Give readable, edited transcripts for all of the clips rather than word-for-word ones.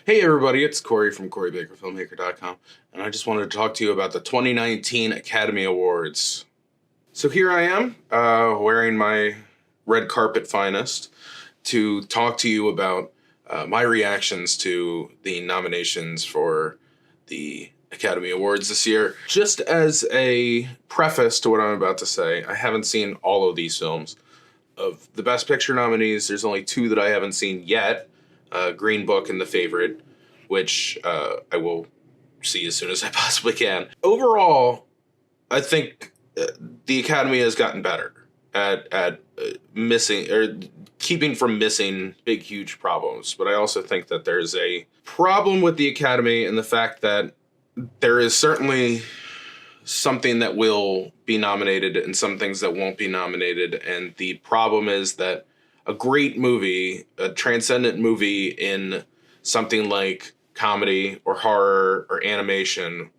Hey everybody, it's Cory from CoryBakerFilmmaker.com, and I just wanted to talk to you about the 2019 Academy Awards. So here I am, wearing my red carpet finest to talk to you about my reactions to the nominations for the Academy Awards this year. Just as a preface to what I'm about to say, I haven't seen all of these films. Of the Best Picture nominees, there's only two that I haven't seen yet, Green Book and The Favorite, which I will see as soon as I possibly can. Overall, I think the Academy has gotten better at missing or keeping from missing big, huge problems. But I also think that there's a problem with the Academy in the fact that there is certainly something that will be nominated and some things that won't be nominated. And the problem is that a great movie, a transcendent movie in something like comedy or horror or animation,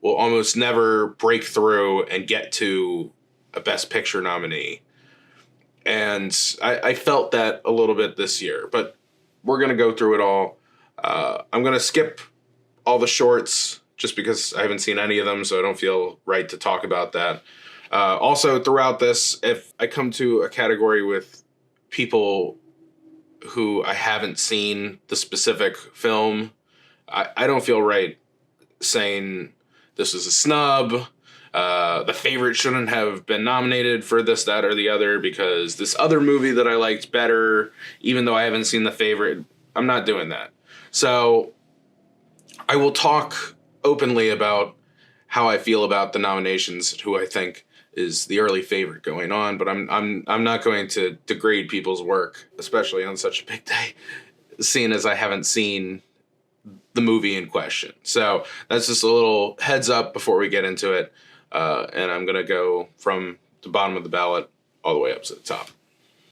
will almost never break through and get to a Best Picture nominee. And I felt that a little bit this year, but we're going to go through it all. I'm going to skip all the shorts just because I haven't seen any of them, so I don't feel right to talk about that. Also, throughout this, if I come to a category with people who I haven't seen the specific film, I don't feel right saying this is a snub. The Favorite shouldn't have been nominated for this, that, or the other because this other movie that I liked better, even though I haven't seen The Favorite, I'm not doing that. So I will talk openly about how I feel about the nominations, who I think is the early favorite going on, but I'm not going to degrade people's work, especially on such a big day, seeing as I haven't seen the movie in question. So that's just a little heads up before we get into it. And I'm gonna go from the bottom of the ballot all the way up to the top.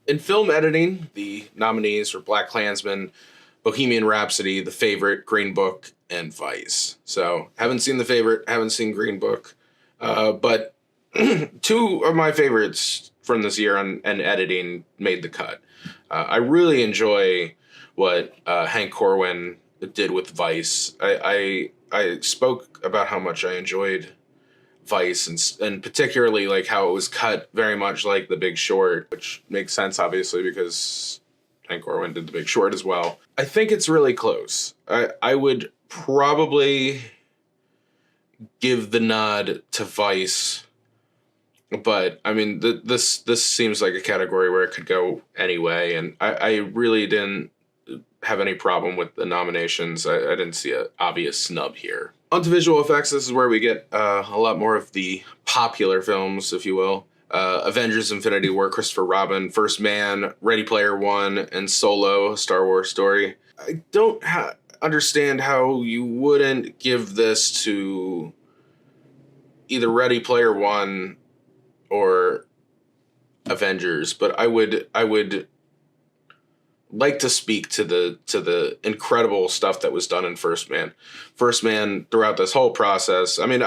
In film editing, the nominees were BlacKkKlansman, Bohemian Rhapsody, The Favorite, Green Book, and Vice. So haven't seen The Favorite, haven't seen Green Book, but two of my favorites from this year on editing made the cut. I really enjoy what Hank Corwin did with Vice. I spoke about how much I enjoyed Vice and particularly like how it was cut very much like The Big Short, which makes sense obviously because Hank Corwin did The Big Short as well. I think it's really close. I would probably give the nod to Vice, but I mean this seems like a category where it could go anyway, and I really didn't have any problem with the nominations. I didn't see an obvious snub here. Onto visual effects, this is where we get a lot more of the popular films, if you will. Avengers Infinity War, Christopher Robin, First Man, Ready Player One, and Solo, a Star Wars story. I don't understand how you wouldn't give this to either Ready Player One or Avengers, but I would like to speak to the incredible stuff that was done in First Man. First Man, throughout this whole process, I mean,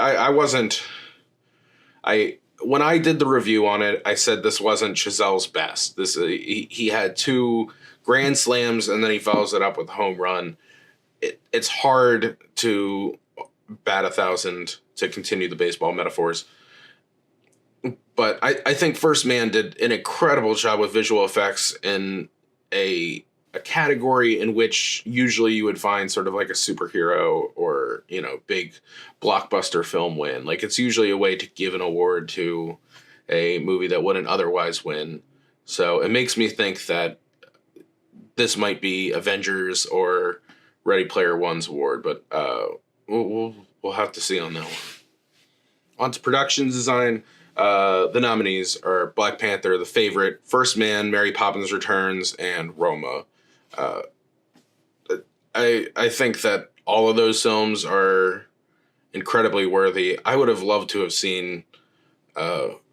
when I did the review on it, I said this wasn't Chazelle's best. He had two grand slams and then he follows it up with a home run. It's hard to bat 1,000 to continue the baseball metaphors. But I think First Man did an incredible job with visual effects in a category in which usually you would find sort of like a superhero or, big blockbuster film win. Like it's usually a way to give an award to a movie that wouldn't otherwise win. So it makes me think that this might be Avengers or Ready Player One's award, but we'll have to see on that one. On to production design. The nominees are Black Panther, The Favorite, First Man, Mary Poppins Returns, and Roma. I think that all of those films are incredibly worthy. I would have loved to have seen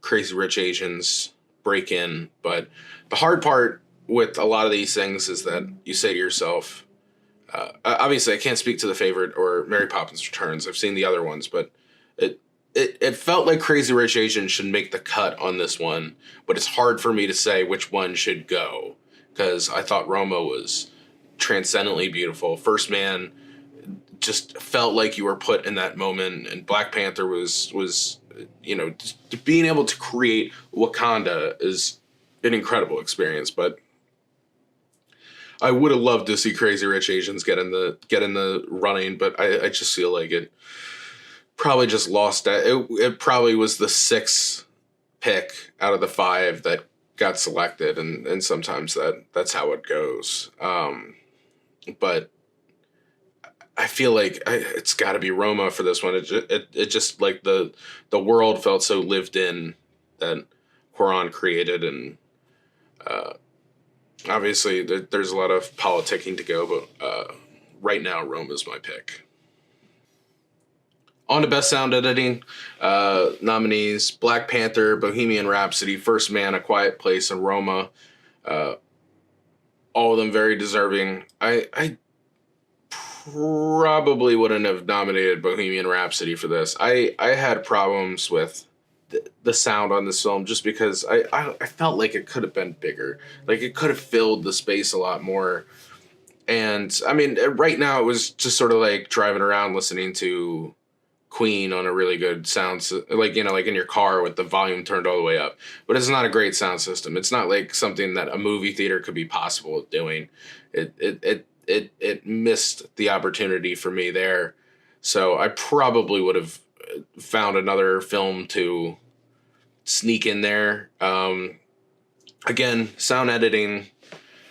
Crazy Rich Asians break in, but the hard part with a lot of these things is that you say to yourself, obviously I can't speak to The Favorite or Mary Poppins Returns. I've seen the other ones, but it felt like Crazy Rich Asians should make the cut on this one, but it's hard for me to say which one should go because I thought Roma was transcendently beautiful. First Man just felt like you were put in that moment, and Black Panther was just being able to create Wakanda is an incredible experience. But I would have loved to see Crazy Rich Asians get in the running, but I just feel like it probably just lost that. It probably was the sixth pick out of the five that got selected, and sometimes that's how it goes. But I feel like it's got to be Roma for this one. It just like the world felt so lived in that Quran created, and obviously there's a lot of politicking to go, but right now Roma is my pick. On to Best Sound Editing nominees: Black Panther, Bohemian Rhapsody, First Man, A Quiet Place, and Roma. All of them very deserving. I probably wouldn't have nominated Bohemian Rhapsody for this. I had problems with the sound on this film just because I felt like it could have been bigger. Like it could have filled the space a lot more. And I mean, right now it was just sort of like driving around listening to Queen on a really good sound, like in your car with the volume turned all the way up. But it's not a great sound system. It's not like something that a movie theater could be possible of doing. It missed the opportunity for me there. So I probably would have found another film to sneak in there. Again, sound editing,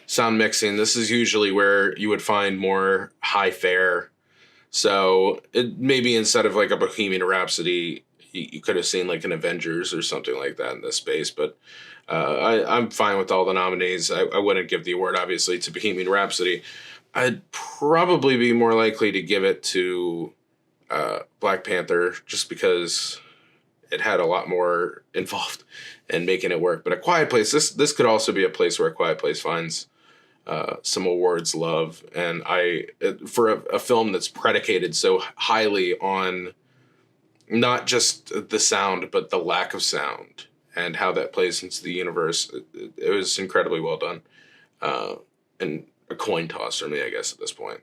sound mixing. This is usually where you would find more high fare. So it maybe instead of like a Bohemian Rhapsody, you could have seen like an Avengers or something like that in this space. But I'm fine with all the nominees. I wouldn't give the award, obviously, to Bohemian Rhapsody. I'd probably be more likely to give it to Black Panther just because it had a lot more involved in making it work. But A Quiet Place, this could also be a place where A Quiet Place finds some awards love. And for a film that's predicated so highly on not just the sound, but the lack of sound and how that plays into the universe, it was incredibly well done. And a coin toss for me, I guess, at this point.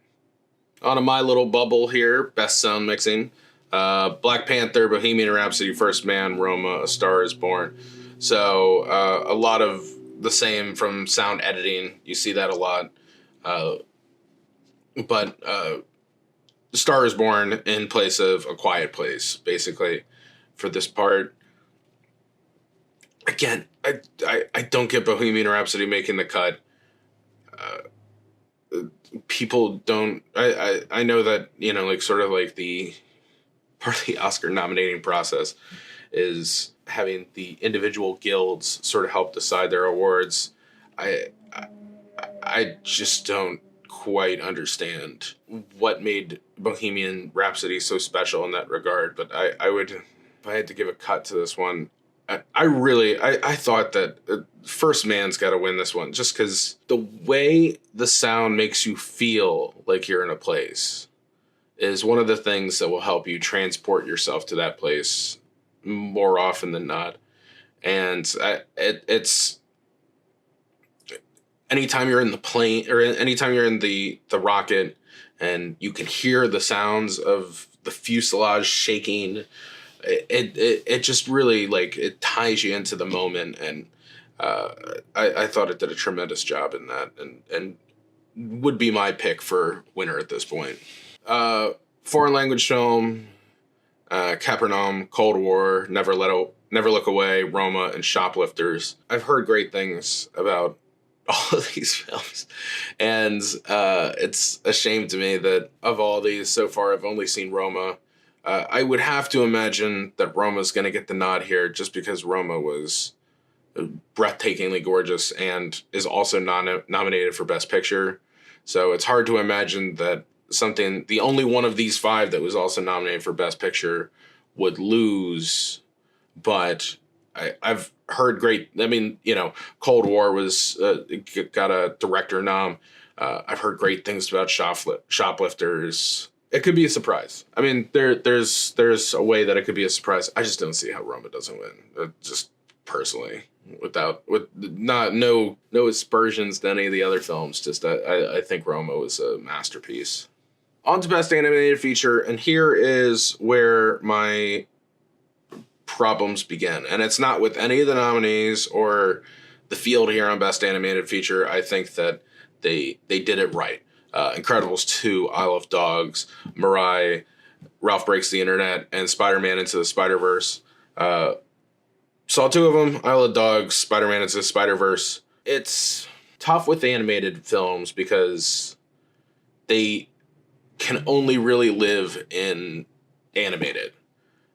On to my little bubble here, best sound mixing. Black Panther, Bohemian Rhapsody, First Man, Roma, A Star Is Born. So a lot of the same from sound editing. You see that a lot. But Star Is Born in place of A Quiet Place, basically, for this part. Again, I don't get Bohemian Rhapsody making the cut. People don't. I know that, like sort of like the part of the Oscar nominating process is having the individual guilds sort of help decide their awards. I just don't quite understand what made Bohemian Rhapsody so special in that regard. But I would, if I had to give a cut to this one, I thought that First Man's got to win this one just because the way the sound makes you feel like you're in a place is one of the things that will help you transport yourself to that place more often than not. And it's anytime you're in the plane or anytime you're in the rocket and you can hear the sounds of the fuselage shaking, it just really like it ties you into the moment. And I thought it did a tremendous job in that, and would be my pick for winner at this point. Foreign language film, Capernaum, Cold War, Never Look Away, Roma, and Shoplifters. I've heard great things about all of these films, and it's a shame to me that of all these so far, I've only seen Roma. I would have to imagine that Roma's going to get the nod here just because Roma was breathtakingly gorgeous and is also nominated for Best Picture. So it's hard to imagine that the only one of these five that was also nominated for Best Picture would lose. But I've heard great. I mean, Cold War was got a director nom. I've heard great things about Shoplifters. It could be a surprise. I mean, there's a way that it could be a surprise. I just don't see how Roma doesn't win. Just personally. with not no aspersions to any of the other films. Just I think Roma was a masterpiece. On to Best Animated Feature, and here is where my problems begin. And it's not with any of the nominees or the field here on Best Animated Feature. I think that they did it right. Incredibles 2, Isle of Dogs, Mirai, Ralph Breaks the Internet, and Spider-Man Into the Spider-Verse. Saw two of them, Isle of Dogs, Spider-Man Into the Spider-Verse. It's tough with animated films because they can only really live in animated.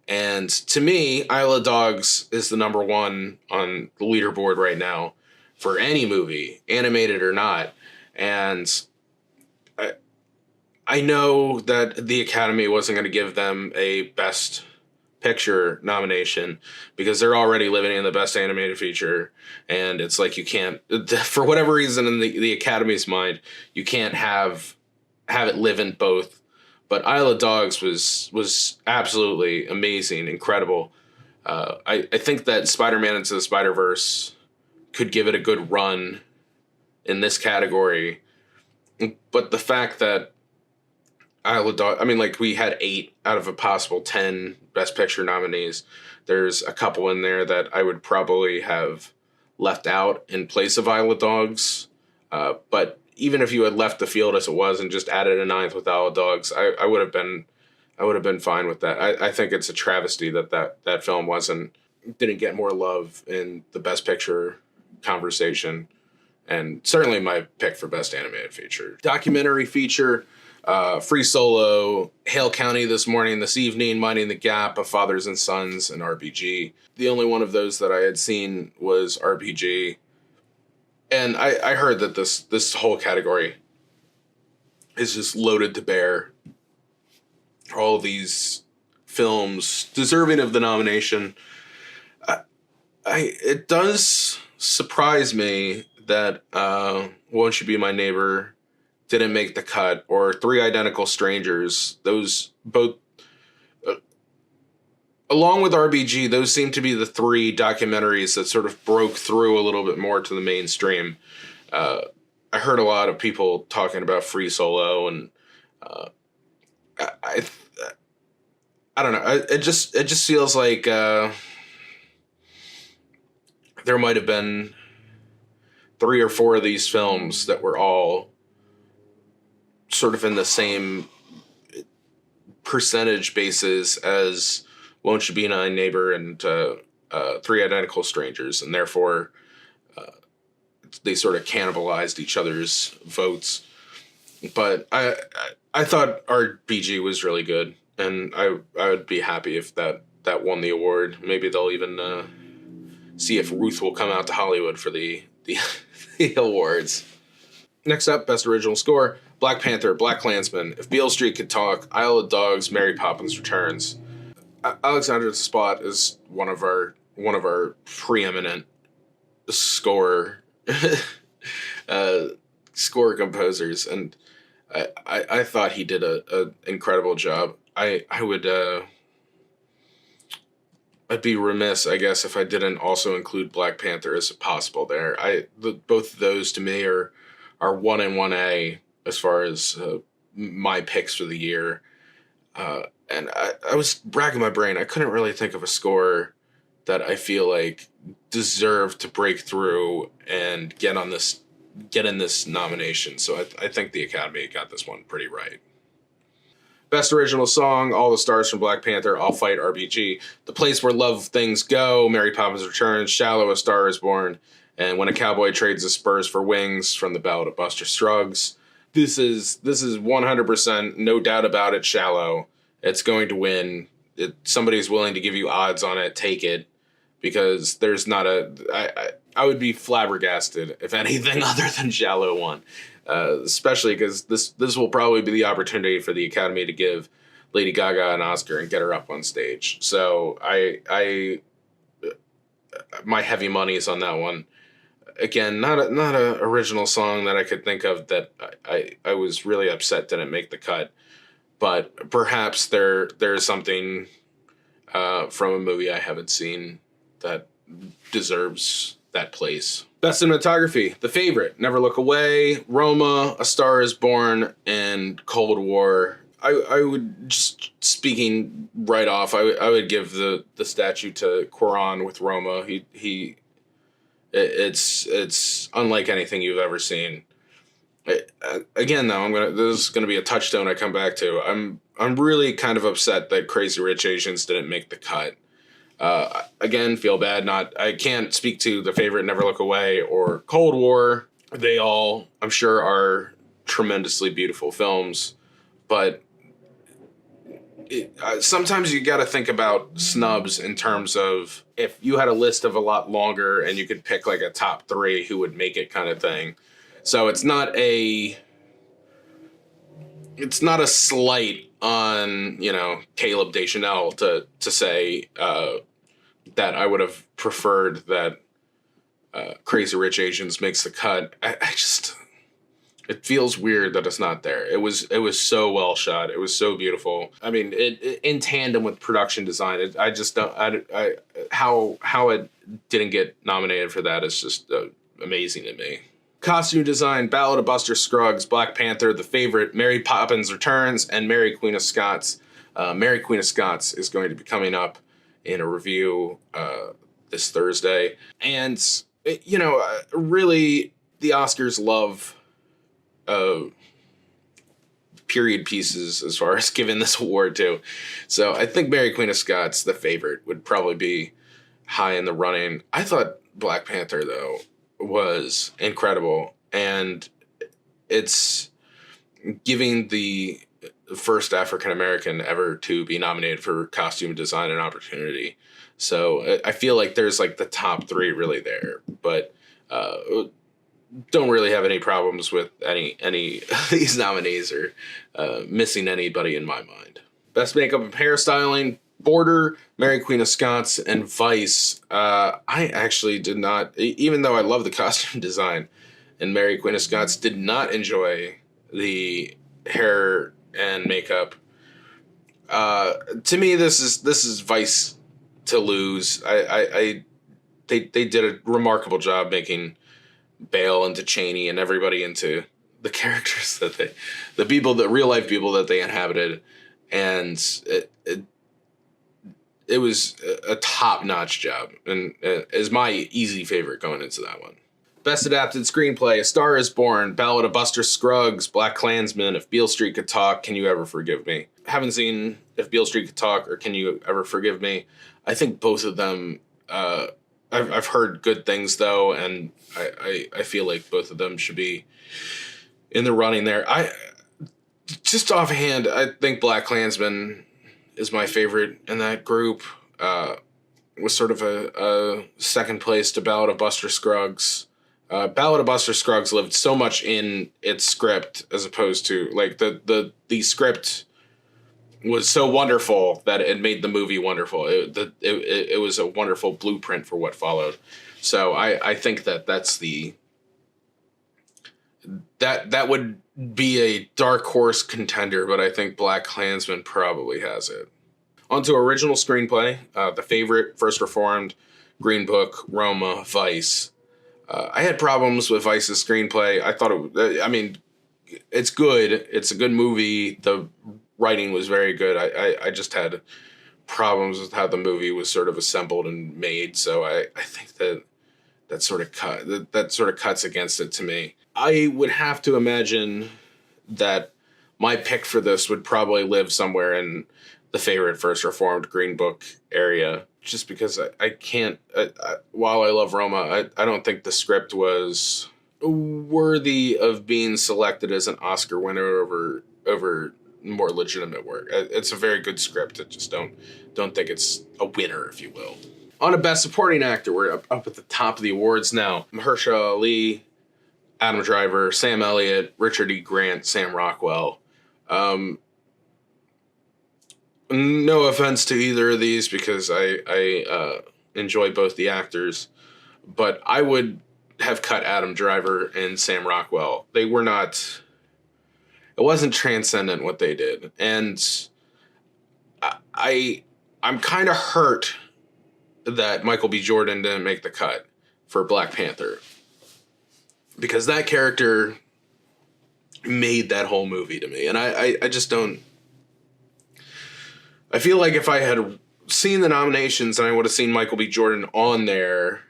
And to me, Isle of Dogs is the number one on the leaderboard right now for any movie, animated or not. And I know that the Academy wasn't going to give them a Best Picture nomination because they're already living in the Best Animated Feature. And it's like you can't, for whatever reason in the Academy's mind, you can't have it live in both. But Isle of Dogs was absolutely amazing, incredible. I think that Spider-Man Into the Spider-Verse could give it a good run in this category. But the fact that Isle of Dogs, I mean, like, we had 8 out of a possible 10 Best Picture nominees. There's a couple in there that I would probably have left out in place of Isle of Dogs. But even if you had left the field as it was and just added a 9th with Isle of Dogs, I would have been fine with that. I think it's a travesty that film didn't get more love in the Best Picture conversation, and certainly my pick for Best Animated Feature. Documentary feature, Free Solo, Hale County This Morning, This Evening, Minding the Gap, A Fathers and Sons, and RPG. The only one of those that I had seen was RPG. And I heard that this whole category is just loaded to bear. All of these films deserving of the nomination. It does surprise me that Won't You Be My Neighbor didn't make the cut, or Three Identical Strangers. Those both, along with RBG, those seem to be the 3 documentaries that sort of broke through a little bit more to the mainstream. I heard a lot of people talking about Free Solo, and I don't know. It just feels like there might have been 3 or 4 of these films that were all sort of in the same percentage basis as Won't You Be My Neighbor and Three Identical Strangers, and therefore they sort of cannibalized each other's votes. But I thought RBG was really good, and I would be happy if that won the award. Maybe they'll even see if Ruth will come out to Hollywood for the awards. Next up, Best Original Score, Black Panther, Black Klansman, If Beale Street Could Talk, Isle of Dogs, Mary Poppins Returns. Alexandre Desplat is one of our preeminent score composers, and I thought he did a incredible job. I'd be remiss, I guess, if I didn't also include Black Panther as possible there. Both of those to me are 1 and 1A as far as my picks for the year. And I was racking my brain. I couldn't really think of a score that I feel like deserved to break through and get in this nomination. So I think the Academy got this one pretty right. Best Original Song, All the Stars from Black Panther, I'll Fight RBG, The Place Where Love Things Go, Mary Poppins Returns, Shallow, A Star Is Born, and When a Cowboy Trades His Spurs for Wings, From the Ballad of Buster Scruggs. This is 100%, no doubt about it, Shallow. It's going to win. Somebody's willing to give you odds on it, take it, because there's not I would be flabbergasted if anything other than Shallow won. Especially because this will probably be the opportunity for the Academy to give Lady Gaga an Oscar and get her up on stage. So my heavy money is on that one. Again, not a original song that I could think of that I was really upset didn't make the cut. But perhaps there's something from a movie I haven't seen that deserves that place. Best cinematography, The Favorite, Never Look Away, Roma, A Star Is Born, and Cold War. I would, just speaking right off, I would give the statue to Quaron with Roma. It's unlike anything you've ever seen. Again, though, this is gonna be a touchstone I come back to. I'm really kind of upset that Crazy Rich Asians didn't make the cut. Again, feel bad. I can't speak to The Favorite, Never Look Away, or Cold War. They all, I'm sure, are tremendously beautiful films, but sometimes you got to think about snubs in terms of if you had a list of a lot longer and you could pick like a top 3 who would make it kind of thing. So it's not a slight on, Caleb Deschanel to say that I would have preferred that Crazy Rich Asians makes the cut. I just, it feels weird that it's not there. It was so well shot. It was so beautiful. I mean, it in tandem with production design. I just don't. How it didn't get nominated for that is just amazing to me. Costume design: Ballad of Buster Scruggs, Black Panther, The Favorite, Mary Poppins Returns, and Mary Queen of Scots. Mary Queen of Scots is going to be coming up in a review this Thursday, and really, the Oscars love period pieces as far as giving this award to. So I think Mary Queen of Scots, The Favorite, would probably be high in the running. I thought Black Panther, though, was incredible. And it's giving the first African-American ever to be nominated for costume design and opportunity. So I feel like there's like the top 3 really there. But don't really have any problems with any of these nominees or missing anybody in my mind. Best makeup and hairstyling: Border, Mary Queen of Scots, and Vice. I actually did not, even though I love the costume design in Mary Queen of Scots, did not enjoy the hair and makeup. To me, this is Vice to lose. They did a remarkable job making Bale into Cheney and everybody into the characters that the real life people that they inhabited, and it was a top notch job, and is my easy favorite going into that one. Best adapted screenplay: A Star Is Born, Ballad of Buster Scruggs, Black Klansman, If Beale Street Could Talk, Can You Ever Forgive Me? Haven't seen If Beale Street Could Talk or Can You Ever Forgive Me. I think both of them. I've heard good things though, and I feel like both of them should be in the running there. I just offhand, I think Black Klansman is my favorite in that group. Was sort of a second place to Ballad of Buster Scruggs. Ballad of Buster Scruggs lived so much in its script as opposed to like the script was so wonderful that it made the movie wonderful. It was a wonderful blueprint for what followed. So I think that's that would be a dark horse contender, but I think Black Klansman probably has it. On to original screenplay: The Favorite, First Reformed, Green Book, Roma, Vice. I had problems with Vice's screenplay. I thought it's good. It's a good movie. The writing was very good. I just had problems with how the movie was sort of assembled and made. So I think that sort of cuts against it to me. I would have to imagine that my pick for this would probably live somewhere in The Favorite, First Reformed, Green Book area, just because I can't, while I love Roma, I don't think the script was worthy of being selected as an Oscar winner over more legitimate work. It's a very good script. I just don't think it's a winner, if you will. On to Best Supporting Actor, we're up at the top of the awards now. Mahershala Ali, Adam Driver, Sam Elliott, Richard E. Grant, Sam Rockwell. No offense to either of these because I enjoy both the actors, but I would have cut Adam Driver and Sam Rockwell. They were not. It wasn't transcendent what they did, and I'm kind of hurt that Michael B. Jordan didn't make the cut for Black Panther. Because that character made that whole movie to me. And I just don't... I feel like if I had seen the nominations and I would have seen Michael B. Jordan on there,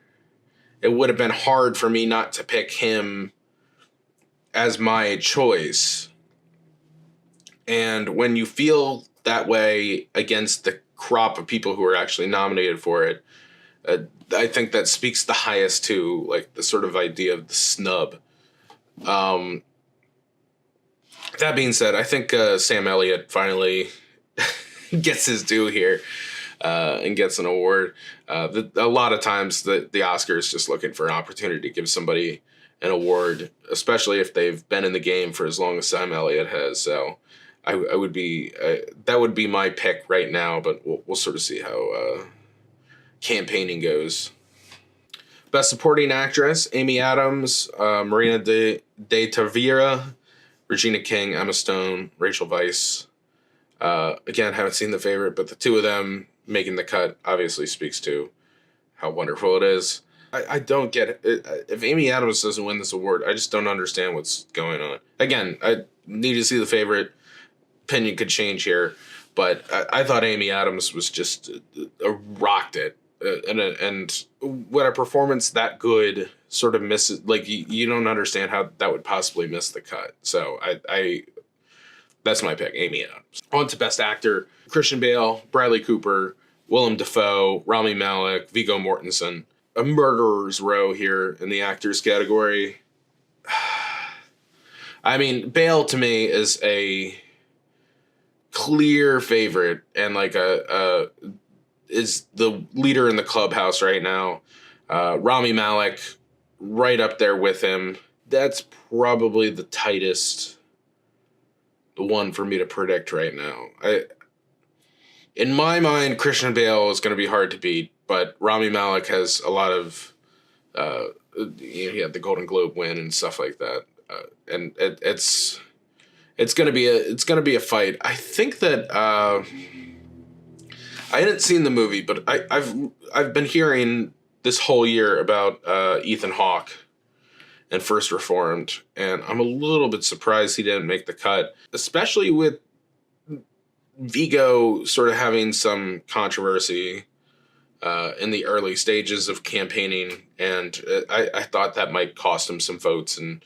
it would have been hard for me not to pick him as my choice. And when you feel that way against the crop of people who are actually nominated for it, I think that speaks the highest to like the sort of idea of the snub. That being said, I think Sam Elliott finally gets his due here and gets an award. A lot of times the Oscar is just looking for an opportunity to give somebody an award, especially if they've been in the game for as long as Sam Elliott has. So I would be that would be my pick right now, but we'll sort of see how campaigning goes. Best Supporting Actress: Amy Adams, Marina de Tavira, Regina King, Emma Stone, Rachel Weisz. Again, haven't seen The Favorite, but the two of them making the cut obviously speaks to how wonderful it is. I don't get it. If Amy Adams doesn't win this award, I just don't understand what's going on. Again, I need to see The Favorite. Opinion could change here, but I thought Amy Adams was just rocked it. And when a performance that good sort of misses, like you don't understand how that would possibly miss the cut. So I that's my pick, Amy Adams. On to Best Actor: Christian Bale, Bradley Cooper, Willem Dafoe, Rami Malek, Viggo Mortensen. A murderer's row here in the actors category. I mean, Bale to me is a clear favorite and like is the leader in the clubhouse right now. Rami Malek right up there with him. That's probably the tightest one for me to predict right now. In my mind, Christian Bale is going to be hard to beat, but Rami Malek has a lot of he had the Golden Globe win and stuff like that, and it's gonna be a fight. I think that I hadn't seen the movie, but I've been hearing this whole year about Ethan Hawke and First Reformed, and I'm a little bit surprised he didn't make the cut, especially with Viggo sort of having some controversy in the early stages of campaigning, and I thought that might cost him some votes, and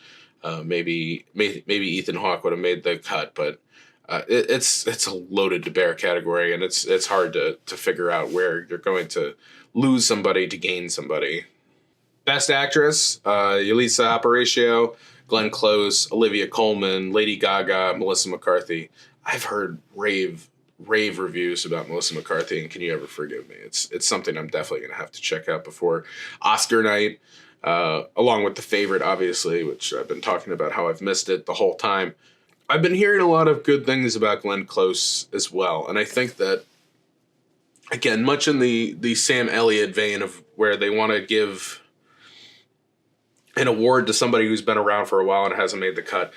maybe Ethan Hawke would have made the cut, but it's a loaded to bear category, and it's hard to figure out where you're going to lose somebody to gain somebody. Best Actress: Yalitza Aparicio, Glenn Close, Olivia Colman, Lady Gaga, Melissa McCarthy. I've heard rave reviews about Melissa McCarthy, and can you ever forgive me? It's something I'm definitely going to have to check out before Oscar night, along with The Favorite, obviously, which I've been talking about how I've missed it the whole time. I've been hearing a lot of good things about Glenn Close as well, and I think that, again, much in the Sam Elliott vein of where they want to give an award to somebody who's been around for a while and hasn't made the cut,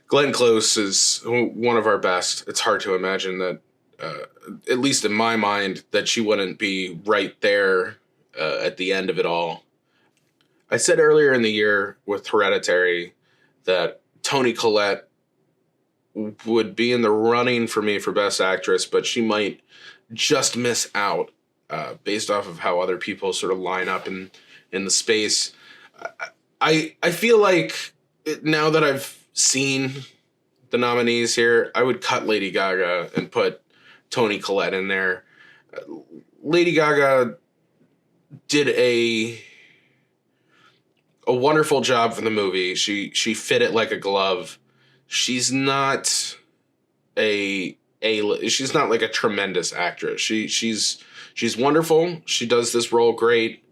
Glenn Close is one of our best. It's hard to imagine that, at least in my mind, that she wouldn't be right there at the end of it all. I said earlier in the year with Hereditary that Toni Collette would be in the running for me for Best Actress, but she might just miss out based off of how other people sort of line up in the space. I feel like now that I've seen the nominees here, I would cut Lady Gaga and put Toni Collette in there. Lady Gaga did a wonderful job for the movie. She fit it like a glove. She's not she's not like a tremendous actress. She's wonderful. She does this role great.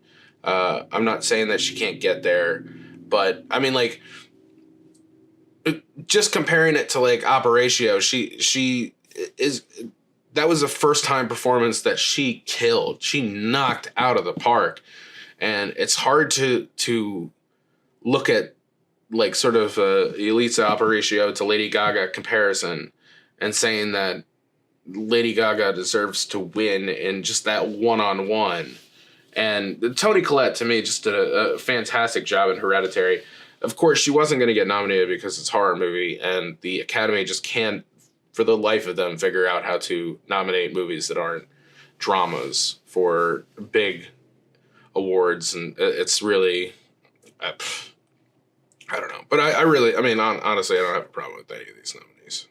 I'm not saying that she can't get there, but I mean, like, just comparing it to like Aparicio, she is, that was a first time performance that she killed. She knocked out of the park, and it's hard to look at like sort of Yalitza Aparicio to Lady Gaga comparison and saying that Lady Gaga deserves to win in just that one-on-one. And Toni Collette, to me, just did a fantastic job in Hereditary. Of course, she wasn't going to get nominated because it's a horror movie, and the Academy just can't, for the life of them, figure out how to nominate movies that aren't dramas for big awards. And it's really, I don't know. But honestly, I don't have a problem with any of these nominees.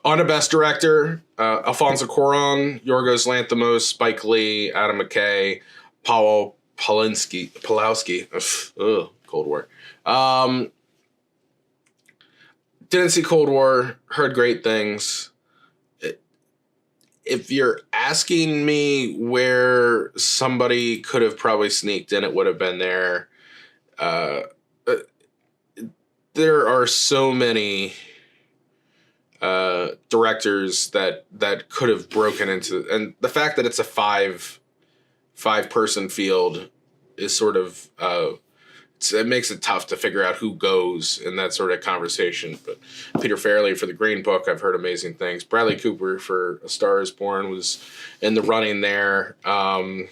On to Best Director, Alfonso Cuarón, Yorgos Lanthimos, Spike Lee, Adam McKay, Paweł Pawlowski. Ugh, Cold War. Didn't see Cold War, heard great things. If you're asking me where somebody could have probably sneaked in, it would have been there. There are so many directors that could have broken into, and the fact that it's a five person field is sort of it makes it tough to figure out who goes in that sort of conversation. But Peter Farrelly for The Green Book, I've heard amazing things. Bradley Cooper for A Star Is Born was in the running there. I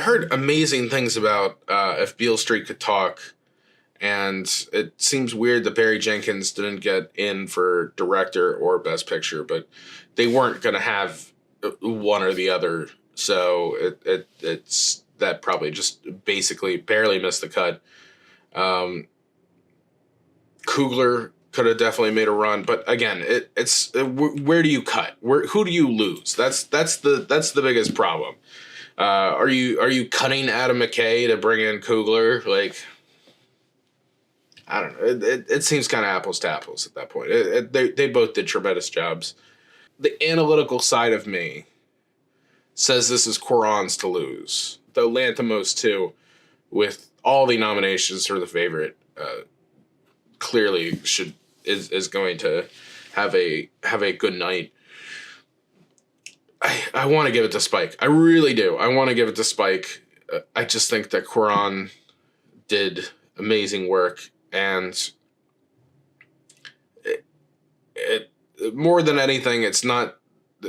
heard amazing things about If Beale Street Could Talk. And it seems weird that Barry Jenkins didn't get in for director or best picture, but they weren't going to have one or the other. So it's that probably just basically barely missed the cut. Coogler could have definitely made a run, but again, it's where do you cut? Who do you lose? That's the biggest problem. Are you cutting Adam McKay to bring in Coogler? Like, I don't know. It seems kind of apples to apples at that point. They both did tremendous jobs. The analytical side of me says this is Cuarón's to lose. Though Lanthimos too, with all the nominations for the favorite, clearly is going to have a good night. I want to give it to Spike. I really do. I want to give it to Spike. I just think that Cuarón did amazing work. And it more than anything,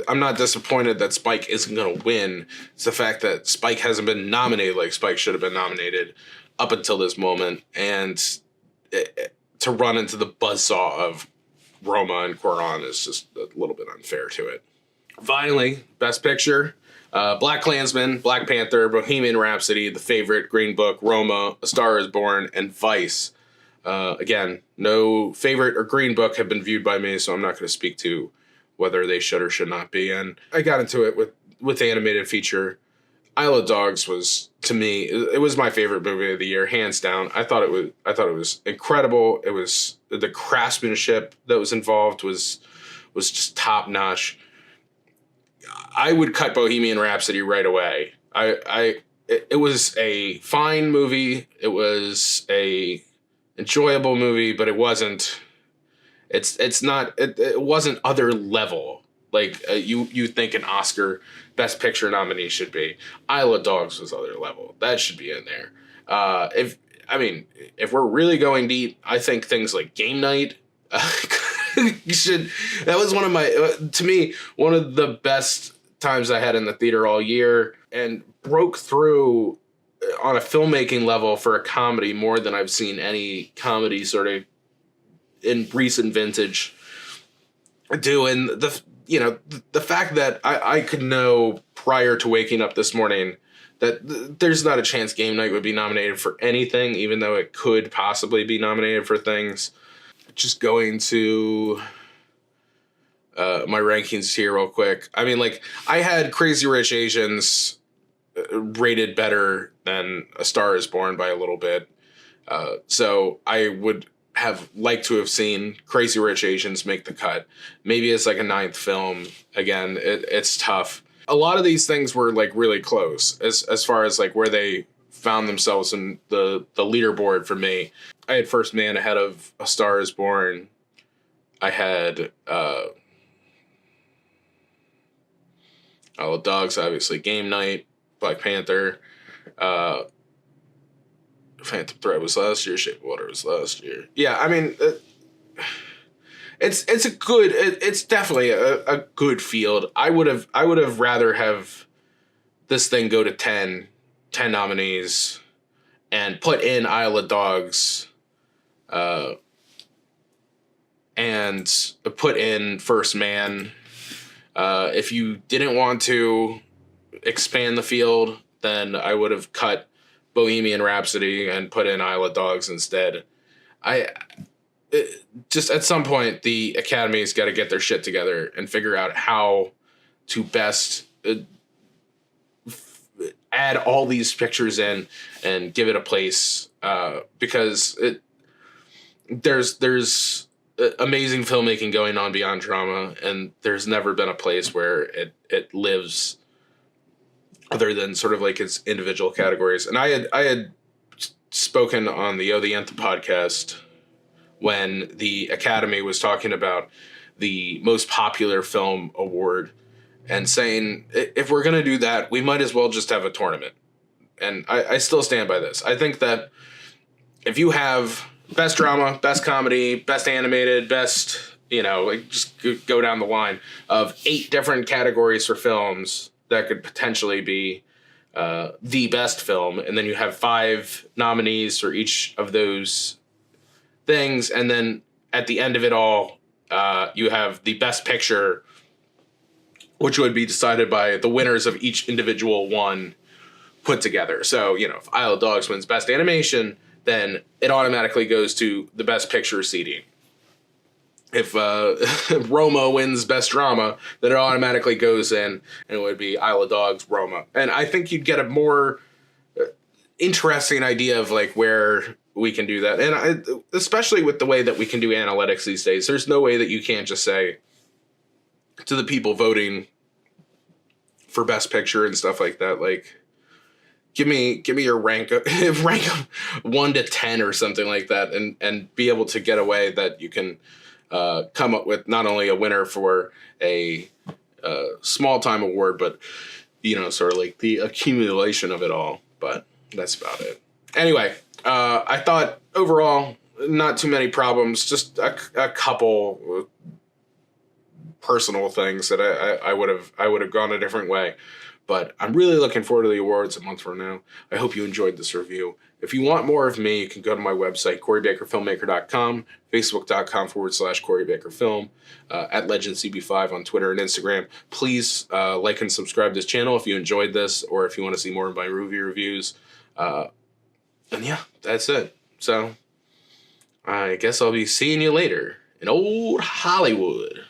I'm not disappointed that Spike isn't going to win. It's the fact that Spike hasn't been nominated like Spike should have been nominated up until this moment. And to run into the buzzsaw of Roma and Cuarón is just a little bit unfair to it. Finally, Best Picture. BlacKkKlansman, Black Panther, Bohemian Rhapsody, The Favorite, Green Book, Roma, A Star Is Born, and Vice. Again, no Favorite or Green Book have been viewed by me, so I'm not going to speak to whether they should or should not be. And I got into it with animated feature. Isle of Dogs was, to me, it was my favorite movie of the year, hands down. I thought it was incredible. It was the craftsmanship that was involved was just top notch. I would cut Bohemian Rhapsody right away. It was a fine movie. It was a enjoyable movie, but it wasn't. It wasn't other level like you think an Oscar Best Picture nominee should be. Isle of Dogs was other level. That should be in there. If we're really going deep, I think things like Game Night should. That was one of my to me one of the best times I had in the theater all year, and broke through on a filmmaking level for a comedy more than I've seen any comedy sort of in recent vintage do. And the fact that I could know prior to waking up this morning that there's not a chance Game Night would be nominated for anything, even though it could possibly be nominated for things. Just going to my rankings here real quick. I mean, like, I had Crazy Rich Asians rated better than A Star Is Born by a little bit. So I would have liked to have seen Crazy Rich Asians make the cut. Maybe it's like a ninth film. Again, it's tough. A lot of these things were like really close as far as like where they found themselves in the leaderboard for me. I had First Man ahead of A Star Is Born. I had Isle of Dogs, obviously, Game Night, Black Panther, Phantom Thread was last year, Shape of Water was last year. Yeah, I mean, it's definitely a good field. I would have rather have this thing go to 10 nominees and put in Isle of Dogs, and put in First Man. If you didn't want to expand the field, then I would have cut Bohemian Rhapsody and put in Isle of Dogs instead. Just at some point, the Academy's got to get their shit together and figure out how to best add all these pictures in and give it a place, because there's amazing filmmaking going on beyond drama, and there's never been a place where it lives other than sort of like its individual categories. And I had spoken on the the Nth podcast when the Academy was talking about the most popular film award and saying, if we're going to do that, we might as well just have a tournament. And I still stand by this. I think that if you have best drama, best comedy, best animated, best, like just go down the line of 8 different categories for films that could potentially be the best film. And then you have 5 nominees for each of those things. And then at the end of it all, you have the best picture, which would be decided by the winners of each individual one put together. So, if Isle of Dogs wins best animation, then it automatically goes to the best picture seating. If Roma wins best drama, then it automatically goes in, and it would be Isle of Dogs, Roma. And I think you'd get a more interesting idea of like where we can do that. And especially with the way that we can do analytics these days, there's no way that you can't just say to the people voting for best picture and stuff like that, like, give me your rank 1 to 10 or something like that, and be able to get away that you can come up with not only a winner for a small time award, but sort of like the accumulation of it all. But that's about it. Anyway, I thought overall not too many problems, just a couple personal things that I would have gone a different way. But I'm really looking forward to the awards a month from now. I hope you enjoyed this review. If you want more of me, you can go to my website, CoryBakerFilmmaker.com, Facebook.com/CoryBakerFilm, at LegendCB5 on Twitter and Instagram. Please like and subscribe to this channel if you enjoyed this, or if you want to see more of my movie reviews. And yeah, that's it. So I guess I'll be seeing you later in old Hollywood.